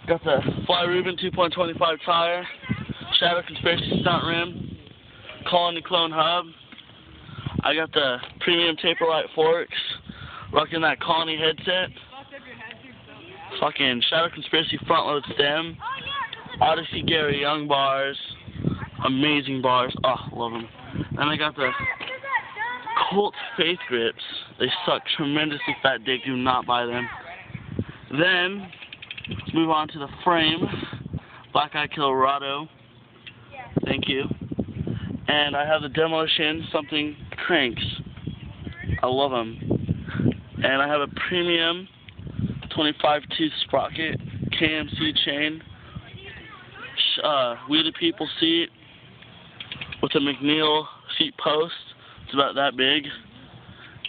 Got the Fly Rubin 2.25 tire, Shadow Conspiracy stunt rim, Colony Clone hub. I got the premium taper light forks, rocking that Colony headset. Fucking Shadow Conspiracy front load stem, Odyssey Gary Young bars, amazing bars. Oh, love them. And I got the Colt Faith grips. They suck tremendously fat dick. Do not buy them. Then move on to the frame, Black Eye Colorado. Thank you. And I have the Demolition something cranks. I love them. And I have a premium 25 tooth sprocket KMC chain, We the People seat with a McNeil seat post. It's about that big.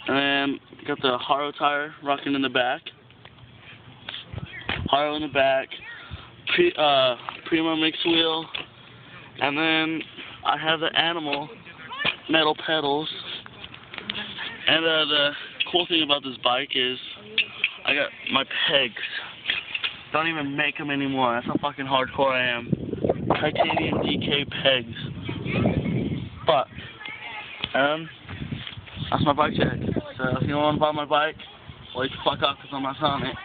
And then got the Haro tire rocking in the back. Haro in the back. Primo mix wheel. And then I have the Animal metal pedals. And the cool thing about this bike is I got my pegs. Don't even make them anymore. That's how fucking hardcore I am. Titanium DK pegs. But, that's my bike check. So if you want to buy my bike, well, you can fuck off because I'm not selling it.